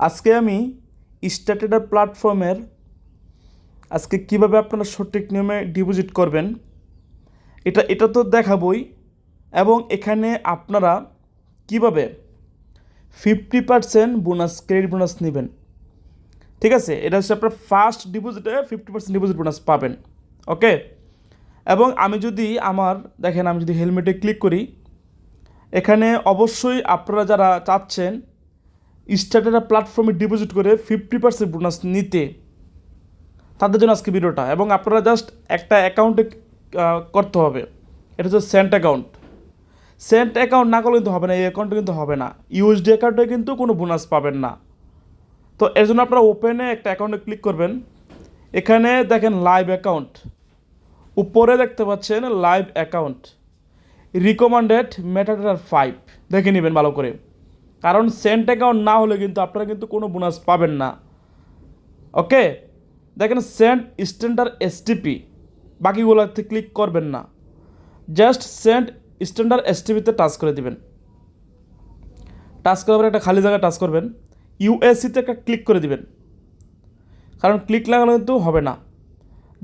আজকে আমি স্টারটেডার প্ল্যাটফর্মের আজকে কিভাবে আপনারা সঠিক নিয়মে ডিপোজিট করবেন এটা তো দেখাবই, এবং এখানে আপনারা কিভাবে 50% বোনাস ক্রেডিট বোনাস নেবেন। ঠিক আছে, এটা হচ্ছে আপনার ফার্স্ট ডিপোজিটে 50% ডিপোজিট বোনাস পাবেন। ওকে, এবং আমি যদি আমি যদি হেলমেটে ক্লিক করি, এখানে অবশ্যই আপনারা যারা চাচ্ছেন স্টারটেডার প্ল্যাটফর্মে ডিপোজিট করে 50% বোনাস নিতে, তাদের জন্য আজকে ভিডিওটা। এবং আপনারা জাস্ট একটা অ্যাকাউন্টে করতে হবে, এটা হচ্ছে সেন্ট অ্যাকাউন্ট। সেন্ট অ্যাকাউন্ট না করলে কিন্তু হবে না, এই অ্যাকাউন্টে কিন্তু হবে না, ইউএসডি অ্যাকাউন্টে কিন্তু কোনো বোনাস পাবেন না। তো এর জন্য আপনারা ওপেনে একটা অ্যাকাউন্টে ক্লিক করবেন। এখানে দেখেন লাইভ অ্যাকাউন্ট, উপরে দেখতে পাচ্ছেন লাইভ অ্যাকাউন্ট রিকমেন্ডেড মেটাডেটার 5 দেখে নেবেন ভালো করে, কারণ সেন্ট অ্যাকাউন্ট না হলে কিন্তু আপনারা কিন্তু কোনো বোনাস পাবেন না। ওকে, দেখেন সেন্ট স্ট্যান্ডার্ড এসটিপি, বাকিগুলোতে ক্লিক করবেন না, জাস্ট সেন্ট স্ট্যান্ডার্ড এসটিপিতে টাচ করে দিবেন। টাচ করার পরে একটা খালি জায়গায় টাচ করবেন, ইউএসসিতে একটা ক্লিক করে দিবেন, কারণ ক্লিক লাগালে কিন্তু হবে না।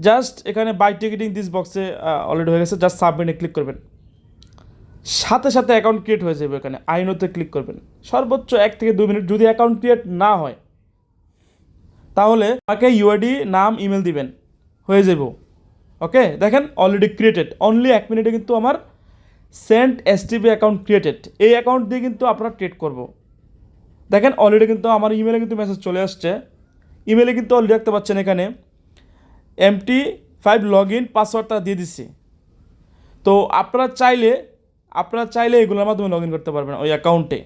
জাস্ট এখানে বাই টিকিটিং দিস বক্সে অলরেডি হয়ে গেছে, জাস্ট সাবমিটে ক্লিক করবেন, সাথে সাথে অ্যাকাউন্ট ক্রিয়েট হয়ে যাবে। এখানে আইনোতে ক্লিক করবেন, সর্বোচ্চ 1 থেকে 2 মিনিট। যদি অ্যাকাউন্ট ক্রিয়েট না হয় তাহলে আমাকে ইউআইডি নাম ইমেল দিবেন, হয়ে যাব। ওকে, দেখেন অলরেডি ক্রিয়েটেড, অনলি 1 মিনিটে কিন্তু আমার সেন্ট এসটিপি অ্যাকাউন্ট ক্রিয়েটেড। এই অ্যাকাউন্ট দিয়ে কিন্তু আপনারা ট্রেড করব। দেখেন অলরেডি কিন্তু আমার ইমেলে কিন্তু মেসেজ চলে আসছে, ইমেলে কিন্তু অলরেডি দেখতে পাচ্ছেন এখানে MT5 লগ ইন পাসওয়ার্ডটা দিয়ে দিচ্ছি। তো আপনারা চাইলে এগুলোর মাধ্যমে লগ ইন করতে পারবেন ওই অ্যাকাউন্টে।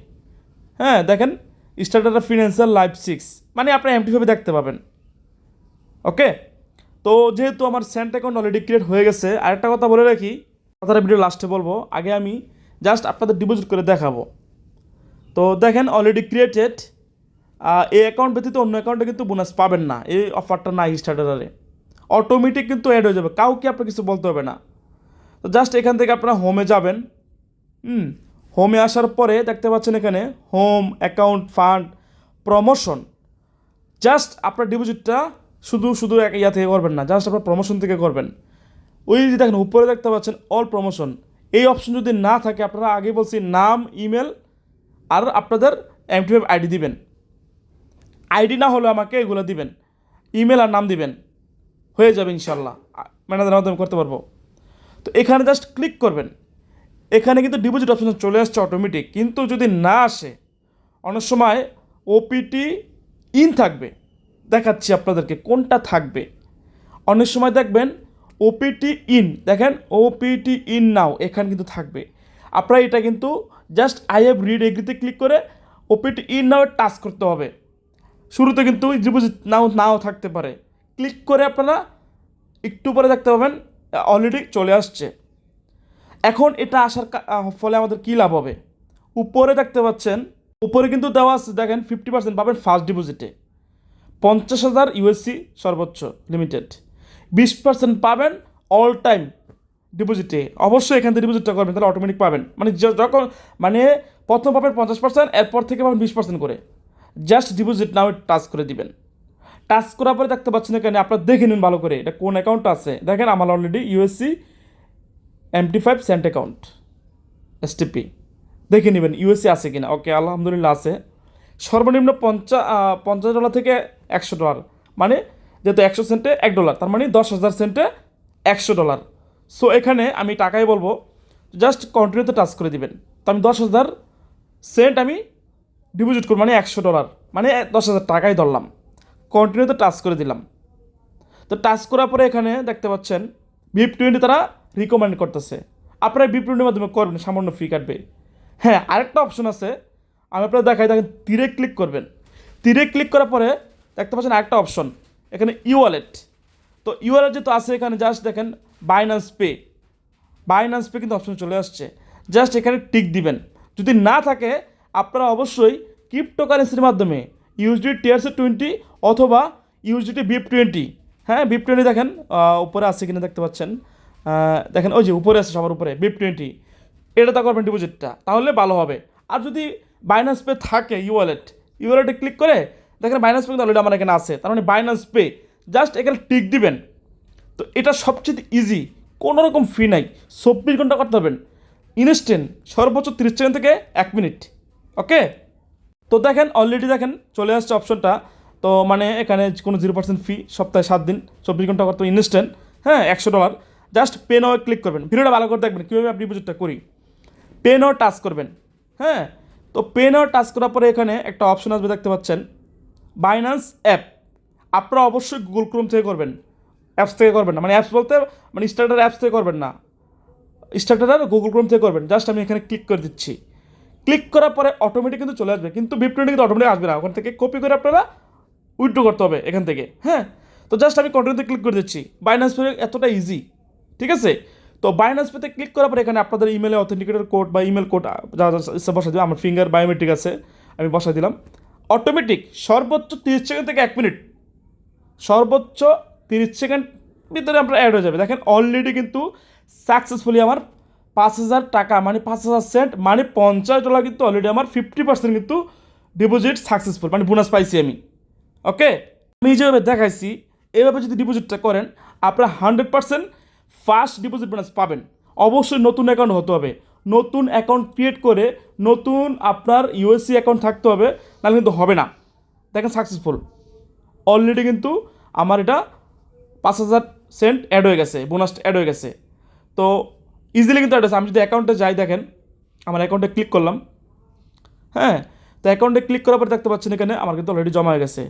হ্যাঁ, দেখেন স্টার্টার ফিনান্সিয়াল লাইভ 6, মানে আপনার MT5 দেখতে পাবেন। ওকে, তো যেহেতু আমার সেন্ট অ্যাকাউন্ট অলরেডি ক্রিয়েট হয়ে গেছে, আরেকটা কথা বলে রাখি, কথাটা ভিডিও লাস্টে বলবো, আগে আমি জাস্ট আপনাদের ডিপোজিট করে দেখাবো। তো দেখেন অলরেডি ক্রিয়েটেড, এই অ্যাকাউন্ট ব্যতীত অন্য অ্যাকাউন্টে কিন্তু বোনাস পাবেন না, এই অফারটা নাই স্টার্টারে। অটোমেটিক কিন্তু অ্যাড হয়ে যাবে, কাউকে আপনার কিছু বলতে হবে না। তো জাস্ট এখান থেকে আপনারা হোমে যাবেন। হোমে আসার পরে দেখতে পাচ্ছেন এখানে home, account, fund, promotion. Just আপনার ডিপোজিটটা শুধু এক ইয়া থেকে করবেন না, জাস্ট আপনার প্রমোশন থেকে করবেন। ওই যে দেখেন উপরে দেখতে পাচ্ছেন অল প্রমোশন, এই অপশন যদি না থাকে, আপনারা আগে বলছি নাম, ইমেল আর আপনাদের MT5 আইডি দিবেন। আইডি না হলে আমাকে এগুলো দিবেন, ইমেল আর নাম দিবেন, হয়ে যাবে ইনশাল্লাহ, ম্যানেজারের মাধ্যমে করতে পারবো। তো এখানে জাস্ট ক্লিক করবেন, এখানে কিন্তু ডিপোজিট অপশন চলে আসছে অটোমেটিক। কিন্তু যদি না আসে, অনেক সময় ওপিটি ইন থাকবে, দেখাচ্ছি আপনাদেরকে কোনটা থাকবে। অনেক সময় দেখবেন ওপিটি ইন, দেখেন ওপিটি ইন নাও, এখানে কিন্তু থাকবে। আপনারা এটা কিন্তু জাস্ট আই হ্যাভ রিড এগ্রিতে ক্লিক করে ওপিটি ইন নাও টাচ করতে হবে। শুরুতে কিন্তু ডিপোজিট নাও থাকতে পারে, ক্লিক করে আপনারা একটু পরে দেখতে পাবেন অলরেডি চলে আসছে। এখন এটা আসার ফলে আমাদের কী লাভ হবে, উপরে দেখতে পাচ্ছেন, উপরে কিন্তু দেওয়া আছে, দেখেন 50% পাবেন ফার্স্ট ডিপোজিটে, 50,000 USC সর্বোচ্চ লিমিটেড, 20% পাবেন অল টাইম ডিপোজিটে। অবশ্যই এখান থেকে ডিপোজিটটা করবেন, তাহলে অটোমেটিক পাবেন। মানে যখন প্রথম পাবেন 50%, এরপর থেকে পাবেন 20% করে। জাস্ট ডিপোজিট নাও টাচ করে দিবেন। টাচ করার পরে দেখতে পাচ্ছেন এখানে, আপনারা দেখে নিন ভালো করে এটা কোন অ্যাকাউন্ট আছে। দেখেন আমার already USC MT5 cent account STP, দেখে নেবেন USC আছে কিনা। ওকে, আলহামদুলিল্লাহ আছে। সর্বনিম্ন $50 থেকে $100, মানে যেহেতু 100 সেন্টে $1, তার মানে 10,000 সেন্টে $100। সো এখানে আমি টাকাই বলবো, জাস্ট কন্টিনিউতে টাচ করে দিবেন। তো আমি 10,000 সেন্ট আমি ডিপোজিট করব, মানে $100, মানে 10,000 টাকাই ধরলাম, কন্টিনিউতে টাচ করে দিলাম। তো টাচ করার পরে এখানে দেখতে পাচ্ছেন BIP20 তারা রিকমেন্ড করতেছে, আপনারা BIP20 মাধ্যমে করবেন, সামান্য ফি কাটবে। হ্যাঁ, আরেকটা অপশন আছে, আমি আপনারা দেখাই, দেখেন তীরে ক্লিক করবেন। তীরে ক্লিক করার পরে দেখতে পাচ্ছেন আরেকটা অপশন, এখানে ওয়ালেট। তো ওয়ালেট যেহেতু আছে এখানে, জাস্ট দেখেন বাইন্যান্স পে কিন্তু অপশন চলে আসছে, জাস্ট এখানে টিক দিবেন। যদি না থাকে, আপনারা অবশ্যই ক্রিপ্টোকারেন্সির মাধ্যমে USD TRC20 অথবা USDT BIP20, হ্যাঁ BIP20 দেখেন উপরে আছে কিনা দেখতে পাচ্ছেন, দেখেন ওই যে উপরে আছে সবার উপরে BIP20, এটাতে করবেন ডিপোজিটটা, তাহলে ভালো হবে। আর যদি বাইন্যান্স পে থাকে, ওয়ালেটে ক্লিক করে দেখেন বাইন্যান্স পে কিন্তু অলরেডি আমার এখানে আছে, তার মানে বাইন্যান্স পে জাস্ট এখানে টিক দিবেন। তো এটা সবচেয়ে ইজি, কোনো রকম ফি নাই, 24 ঘন্টা করতে হবেন, ইনস্ট্যান্ট, সর্বোচ্চ 30 সেকেন্ড থেকে 1 মিনিট। ওকে, তো দেখেন অলরেডি দেখেন চলে আসছে অপশনটা। তো মানে এখানে কোনো 0% ফি, সপ্তাহে 7 দিন, 24 ঘন্টা করতে ইনস্ট্যান্ট। হ্যাঁ, $100, জাস্ট পে নাও ক্লিক করবেন। ভিডিওটা ভালো করে দেখবেন কীভাবে আপনি ডিপোজিটটা করি। পে নাও টাচ করবেন। হ্যাঁ, তো পে নাও টাচ করার পরে এখানে একটা অপশন আসবে, দেখতে পাচ্ছেন বাইন্যান্স অ্যাপ। আপনারা অবশ্যই গুগল ক্রোম থেকে করবেন, অ্যাপস থেকে করবেন না, মানে অ্যাপস বলতে মানে স্টার্টার অ্যাপস থেকে করবেন না, স্টার্টার গুগল ক্রোম থেকে করবেন। জাস্ট আমি এখানে ক্লিক করে দিচ্ছি। ক্লিক করার পরে অটোমেটিক কিন্তু চলে আসবে, কিন্তু বিপণী কিন্তু অটোমেটিক আসবে না, ওখান থেকে কপি করে আপনারা উইথড্র করতে হবে এখান থেকে। হ্যাঁ, তো জাস্ট আমি কন্টিনিউতে ক্লিক করে দিচ্ছি। বাইন্যান্স পে এতটা ইজি, ঠিক আছে। তো বাইন্যান্স পেতে ক্লিক করার পরে এখানে আপনাদের ইমেলে অথেন্টিকেটের কোড বা ইমেল কোড যা যা ইচ্ছা বসাই দেবে। আমার ফিঙ্গার বায়োমেট্রিক আছে, আমি বসাই দিলাম। অটোমেটিক সর্বোচ্চ 30 সেকেন্ড থেকে 1 মিনিট, সর্বোচ্চ 30 সেকেন্ড ভিতরে আপনার অ্যাড হয়ে যাবে। দেখেন অলরেডি কিন্তু সাকসেসফুলি আমার 5,000 টাকা মানে 5,000 সেন্ট মানে $50 কিন্তু অলরেডি আমার 50% কিন্তু ডিপোজিট সাকসেসফুল, মানে বোনাস পাইছি আমি। ওকে, আমি যেভাবে দেখাইছি এভাবে যদি ডিপোজিটটা করেন আপনারা 100% ফার্স্ট ডিপোজিট বোনাস পাবেন। অবশ্যই নতুন অ্যাকাউন্ট হতে হবে, নতুন অ্যাকাউন্ট ক্রিয়েট করে নতুন আপনার ইউএসসি অ্যাকাউন্ট থাকতে হবে, নাহলে কিন্তু হবে না। দেখেন সাকসেসফুল অলরেডি কিন্তু আমার এটা 5,000 সেন্ট অ্যাড হয়ে গেছে, বোনাস অ্যাড হয়ে গেছে। তো ইজিলি কিন্তু অ্যাড হয়েছে। আমি যদি অ্যাকাউন্টে যাই, দেখেন আমার অ্যাকাউন্টে ক্লিক করলাম। হ্যাঁ, তো অ্যাকাউন্টে ক্লিক করার পরে দেখতে পাচ্ছেন এখানে আমার কিন্তু অলরেডি জমা হয়ে গেছে।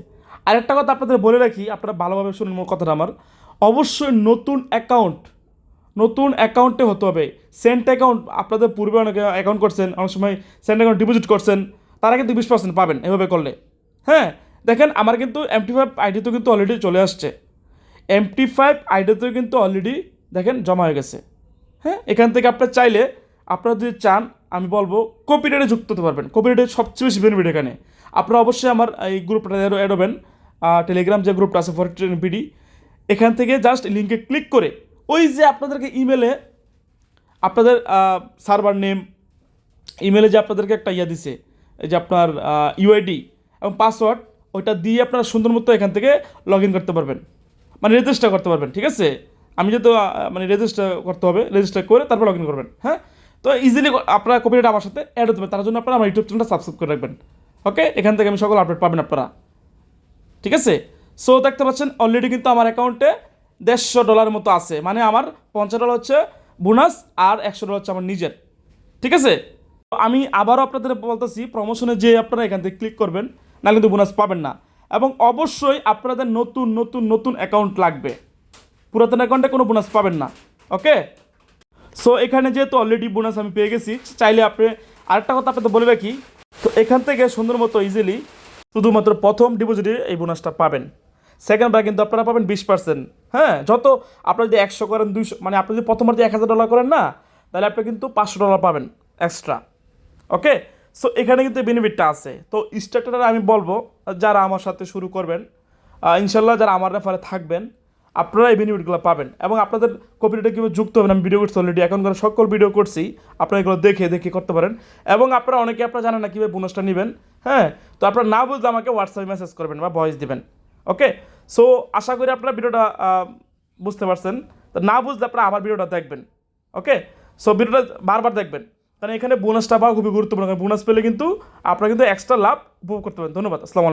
আরেকটা কথা আপনাদের বলে রাখি, আপনারা ভালোভাবে শুনুন কথাটা আমার। অবশ্যই নতুন অ্যাকাউন্টে হতে হবে। সেন্ট অ্যাকাউন্ট আপনাদের পূর্বে অনেকে অ্যাকাউন্ট করছেন, অনেক সময় সেন্ট অ্যাকাউন্ট ডিপোজিট করছেন, তারা কিন্তু 20% পাবেন এভাবে করলে। হ্যাঁ, দেখেন আমার কিন্তু MT5 আইডিতেও কিন্তু অলরেডি চলে আসছে, MT5 আইডিতেও কিন্তু অলরেডি দেখেন জমা হয়ে গেছে। হ্যাঁ, এখান থেকে আপনার চাইলে আপনারা যদি চান আমি বলবো কপিরাইটে যুক্ত হতে পারবেন। কপিরাইটের সবচেয়ে বেশি বেনিফিট এখানে। আপনারা অবশ্যই আমার এই গ্রুপটা অ্যাড হবেন, টেলিগ্রাম যে গ্রুপটা আছে ফর পিডি, এখান থেকে জাস্ট লিঙ্কে ক্লিক করে ওই যে আপনাদেরকে ইমেলে আপনাদের সার্ভার নেম, ইমেলে যে আপনাদেরকে একটা ইয়া দিছে, এই যে আপনার ইউআইডি এবং পাসওয়ার্ড, ওইটা দিয়ে আপনারা সুন্দর মতো এখান থেকে লগ ইন করতে পারবেন, মানে রেজিস্টার করতে পারবেন। ঠিক আছে, আমি যেহেতু মানে রেজিস্টার করতে হবে, রেজিস্টার করে তারপর লগ ইন করবেন। হ্যাঁ, তো ইজিলি আপনারা কপিরাইট আমার সাথে অ্যাড হতে পারেন, তার জন্য আপনারা আমার ইউটিউব চ্যানেলটা সাবস্ক্রাইব করে রাখবেন। ওকে, এখান থেকে আমি সকল আপডেট পাবেন আপনারা। ঠিক আছে, সো দেখতে পাচ্ছেন অলরেডি কিন্তু আমার অ্যাকাউন্টে $150 মতো আছে, মানে আমার $50 হচ্ছে বোনাস আর $100 হচ্ছে আমার নিজের। ঠিক আছে, তো আমি আবারও আপনাদের বলতেছি প্রমোশনে যে আপনারা এখান থেকে ক্লিক করবেন, না কিন্তু বোনাস পাবেন না। এবং অবশ্যই আপনাদের নতুন নতুন নতুন অ্যাকাউন্ট লাগবে, পুরাতন অ্যাকাউন্টে কোনো বোনাস পাবেন না। ওকে, সো এখানে যেহেতু অলরেডি বোনাস আমি পেয়ে গেছি, চাইলে আপনি আরেকটা কথা আপনাদের বলে রাখি, তো এখান থেকে সুন্দর মতো ইজিলি শুধুমাত্র প্রথম ডিপোজিটে এই বোনাসটা পাবেন। সেকেন্ড বার কিন্তু আপনারা পাবেন 20%। হ্যাঁ, যত আপনারা যদি 100 করেন, 200, মানে আপনি যদি প্রথমবার যদি $1,000 করেন না, তাহলে আপনি কিন্তু $500 পাবেন এক্সট্রা। ওকে, সো এখানে কিন্তু বেনিফিটটা আছে। তো স্টার্টারে আমি বলবো যারা আমার সাথে শুরু করবেন, ইনশাল্লাহ যারা আমার রেফারে থাকবেন, আপনারা এই বেনিফিটগুলো পাবেন। এবং আপনাদের কপিরাইটে কীভাবে যুক্ত হবেন আমি ভিডিও করছি অলরেডি, এখন করে সকল ভিডিও করছি, আপনারা এগুলো দেখে দেখে করতে পারেন। এবং আপনারা অনেকে আপনারা জানেন না কীভাবে বোনাসটা নেবেন। হ্যাঁ, তো আপনারা না বুঝলে আমাকে হোয়াটসঅ্যাপে মেসেজ করবেন বা ভয়েস দিবেন। ওকে, সো আশা করি আপনারা ভিডিওটা বুঝতে পারছেন। তো না বুঝলে আপনারা আমার ভিডিওটা দেখবেন। ওকে, সো ভিডিওটা বারবার দেখবেন, কারণ এখানে বোনাসটা পাওয়া খুবই গুরুত্বপূর্ণ। কারণ বোনাস পেলে কিন্তু আপনারা কিন্তু এক্সট্রা লাভ উপভোগ করতে পারেন। ধন্যবাদ, আসসালামু আলাইকুম।